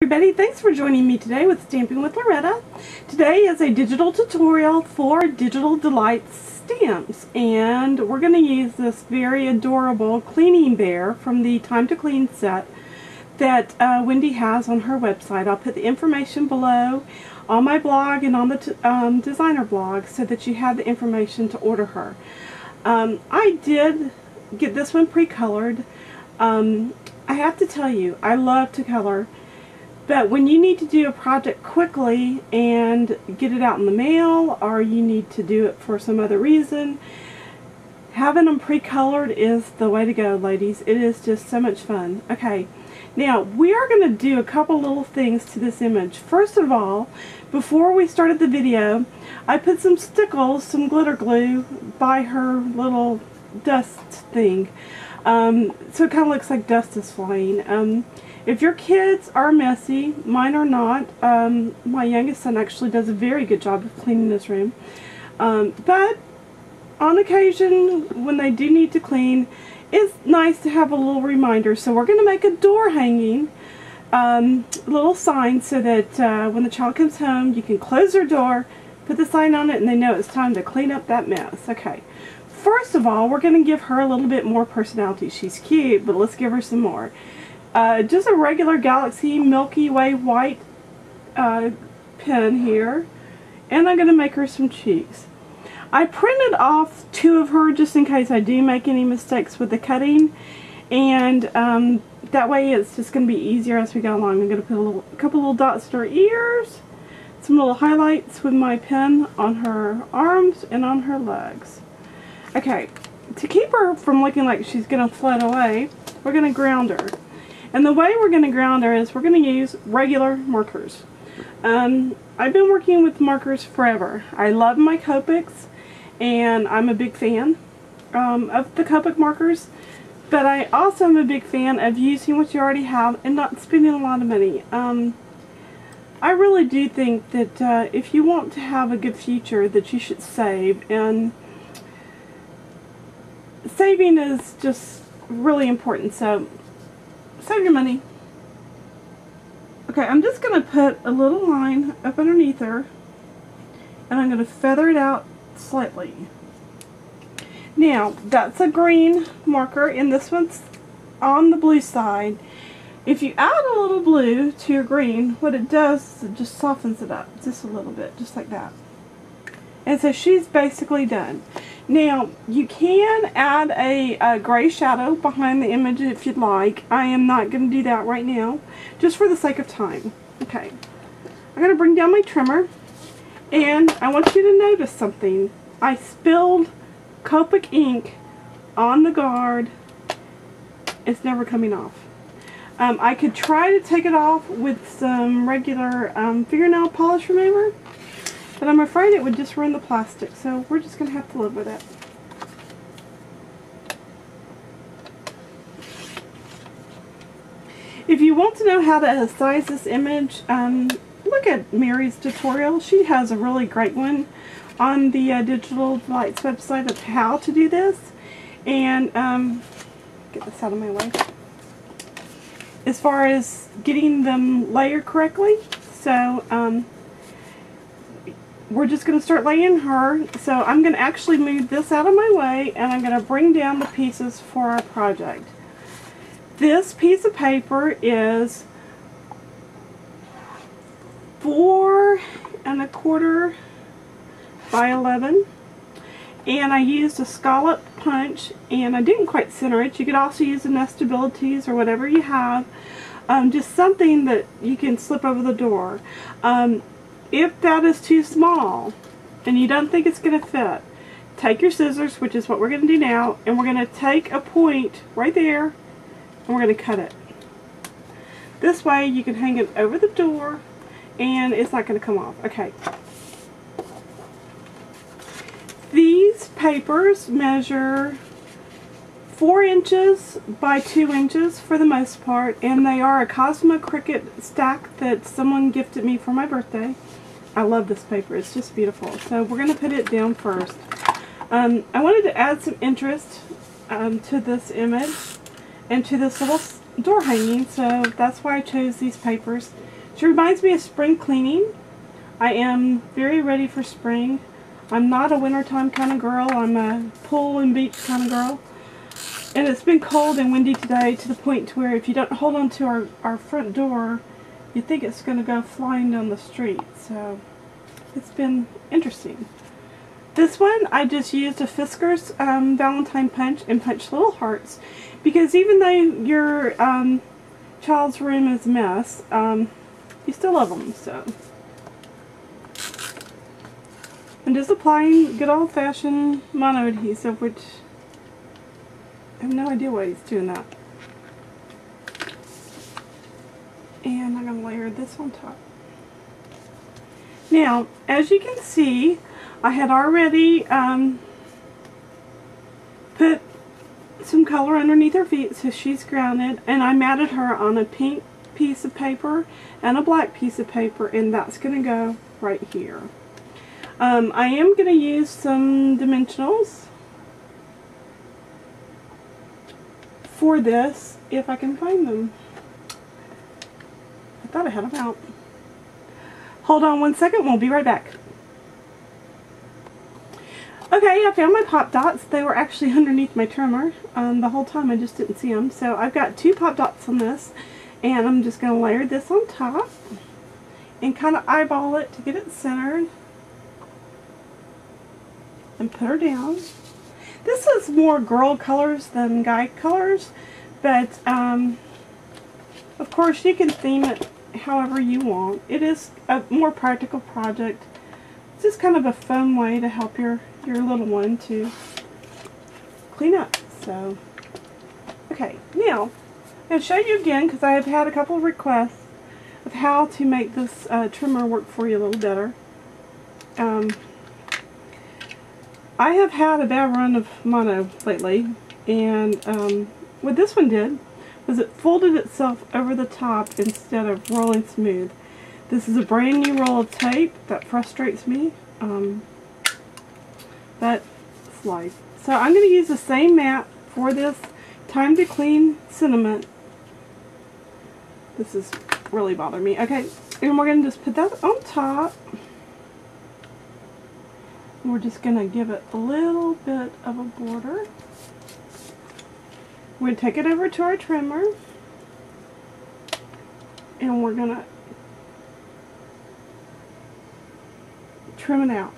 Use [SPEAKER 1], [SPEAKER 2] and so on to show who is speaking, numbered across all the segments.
[SPEAKER 1] Everybody, thanks for joining me today with Stamping with Loretta. Today is a digital tutorial for Digital Delights stamps, and we're going to use this very adorable cleaning bear from the Time to Clean set that Wendy has on her website. I'll put the information below on my blog and on the designer blog so that you have the information to order her. I did get this one pre-colored. I have to tell you, I love to color. But when you need to do a project quickly and get it out in the mail, or you need to do it for some other reason, having them pre-colored is the way to go, ladies. It is just so much fun. Okay, now we are going to do a couple little things to this image. First of all, before we started the video, I put some stickles, some glitter glue, by her little dust thing. So it kind of looks like dust is flying. If your kids are messy, mine are not. My youngest son actually does a very good job of cleaning this room. But on occasion, when they do need to clean, it's nice to have a little reminder. So we're going to make a door hanging little sign so that when the child comes home, you can close their door, put the sign on it, and they know it's time to clean up that mess. Okay. First of all, we're going to give her a little bit more personality. She's cute, but let's give her some more. Just a regular Galaxy Milky Way white pen here, and I'm going to make her some cheeks. I printed off two of her just in case I do make any mistakes with the cutting, and that way it's just going to be easier as we go along. I'm going to put a couple little dots to her ears, some little highlights with my pen on her arms and on her legs. Okay, to keep her from looking like she's going to float away, we're going to ground her. And the way we're going to ground her is we're going to use regular markers. I've been working with markers forever. I love my Copics, and I'm a big fan of the Copic markers. But I also am a big fan of using what you already have and not spending a lot of money. I really do think that if you want to have a good future, that you should save. And saving is just really important. So save your money. Okay, I'm just going to put a little line up underneath her, and I'm going to feather it out slightly. Now, that's a green marker, and this one's on the blue side. If you add a little blue to your green, what it does is it just softens it up just a little bit, just like that. And so she's basically done. Now, you can add a gray shadow behind the image if you'd like. I am not going to do that right now, just for the sake of time. Okay, I'm going to bring down my trimmer, and I want you to notice something. I spilled Copic ink on the guard. It's never coming off. I could try to take it off with some regular fingernail polish remover, but I'm afraid it would just ruin the plastic, so we're just going to have to live with it. If you want to know how to size this image, look at Mary's tutorial. She has a really great one on the Digital Delights website of how to do this. And get this out of my way. As far as getting them layered correctly, so we're just going to start laying her. So I'm going to actually move this out of my way, and I'm going to bring down the pieces for our project. This piece of paper is 4 1/4 by 11, and I used a scallop punch, and I didn't quite center it. You could also use the Nestabilities or whatever you have, just something that you can slip over the door. If that is too small and you don't think it's going to fit, take your scissors, which is what we're going to do now, and we're going to take a point right there, and we're going to cut it. This way you can hang it over the door and it's not going to come off. Okay. These papers measure 4 inches by 2 inches for the most part, and they are a Cosmo Cricut stack that someone gifted me for my birthday. I love this paper. It's just beautiful. So we're going to put it down first. I wanted to add some interest to this image and to this little door hanging, so that's why I chose these papers. She reminds me of spring cleaning. I am very ready for spring. I'm not a wintertime kind of girl. I'm a pool and beach kind of girl. And it's been cold and windy today to the point to where if you don't hold on to our front door, you think it's going to go flying down the street. So it's been interesting. This one, I just used a Fiskars Valentine punch and punched little hearts. Because even though your child's room is a mess, you still love them. So I'm just applying good old-fashioned mono adhesive, which I have no idea why he's doing that. And I'm going to layer this on top. Now, as you can see, I had already put some color underneath her feet, so she's grounded, and I matted her on a pink piece of paper and a black piece of paper, and that's going to go right here. I am going to use some dimensionals for this, if I can find them. I thought I had them out. Hold on one second, we'll be right back. Okay, I found my pop dots. They were actually underneath my trimmer. The whole time I just didn't see them. So I've got 2 pop dots on this, and I'm just going to layer this on top and kind of eyeball it to get it centered and put her down. This is more girl colors than guy colors, but of course you can theme it however you want. It is a more practical project. It's just kind of a fun way to help your little one to clean up. So, okay, now I'm going to show you again, because I have had a couple of requests of how to make this trimmer work for you a little better. I have had a bad run of mono lately, and what this one did was it folded itself over the top instead of rolling smooth. This is a brand new roll of tape. That frustrates me, but it's life. So I'm going to use the same mat for this Time to Clean Sentiment. This is really bothering me. Okay, and we're going to just put that on top. We're just going to give it a little bit of a border. We're going to take it over to our trimmer, and we're going to trim it out.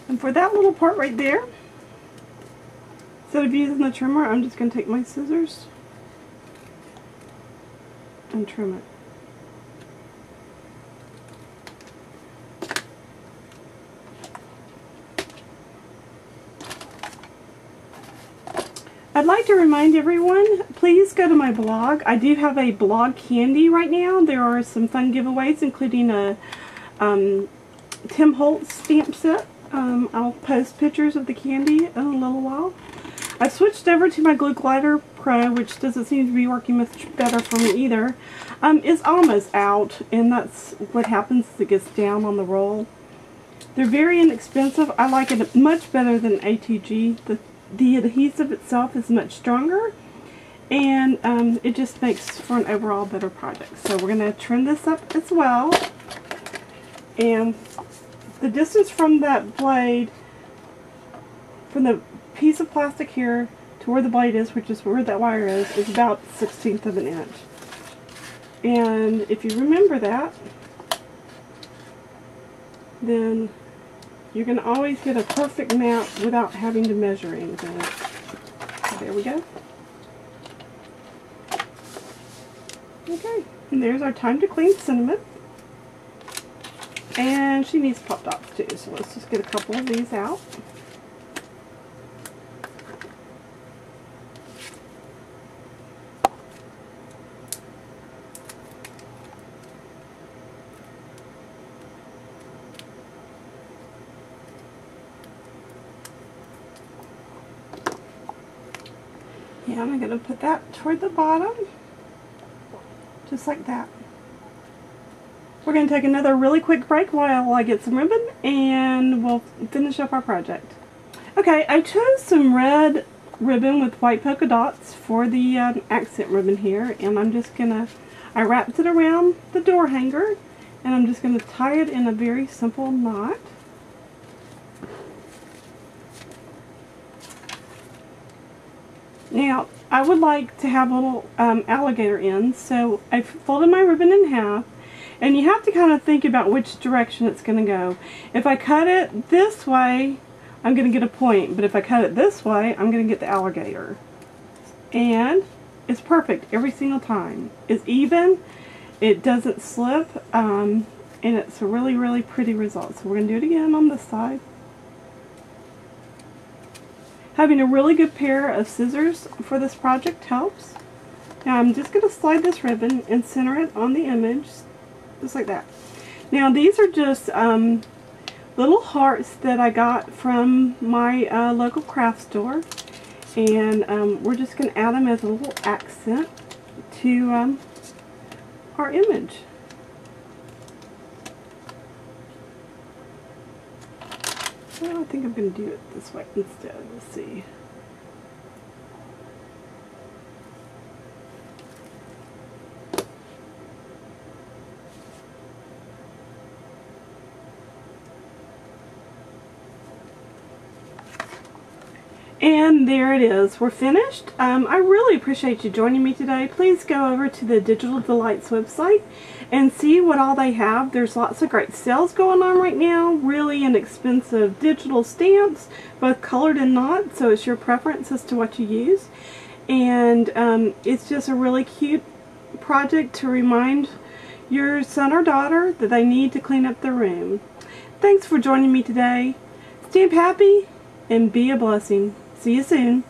[SPEAKER 1] And for that little part right there, instead of using the trimmer, I'm just going to take my scissors and trim it. I'd like to remind everyone, please go to my blog. I do have a blog candy right now. There are some fun giveaways, including a Tim Holtz stamp set. I'll post pictures of the candy in a little while. I switched over to my Glue Glider Pro, which doesn't seem to be working much better for me either. It's almost out, and that's what happens as it gets down on the roll. They're very inexpensive. I like it much better than ATG. The adhesive itself is much stronger, and it just makes for an overall better project. So we're going to trim this up as well, and the distance from that blade, from the piece of plastic here to where the blade is, which is where that wire is about 1/16 of an inch. And if you remember that, then you can always get a perfect map without having to measure anything. So there we go. Okay, and there's our Time to Clean Sentiment. And she needs pop dots too, so let's just get a couple of these out. Yeah, I'm going to put that toward the bottom, just like that. We're going to take another really quick break while I get some ribbon, and we'll finish up our project. Okay, I chose some red ribbon with white polka dots for the accent ribbon here, and I'm just gonna, I wrapped it around the door hanger, and I'm just gonna tie it in a very simple knot. Now, I would like to have little alligator ends, so I folded my ribbon in half, and you have to kind of think about which direction it's going to go. If I cut it this way, I'm going to get a point, but if I cut it this way, I'm going to get the alligator. And it's perfect every single time. It's even, it doesn't slip, and it's a really, really pretty result. So we're going to do it again on this side. Having a really good pair of scissors for this project helps. Now I'm just going to slide this ribbon and center it on the image, just like that. Now these are just little hearts that I got from my local craft store, and we're just going to add them as a little accent to our image. Well, I think I'm going to do it this way instead. Let's see. And there it is. We're finished. I really appreciate you joining me today. Please go over to the Digital Delights website and see what all they have. There's lots of great sales going on right now. Really inexpensive digital stamps, both colored and not, so it's your preference as to what you use. And it's just a really cute project to remind your son or daughter that they need to clean up their room. Thanks for joining me today. Stamp happy and be a blessing. See you soon.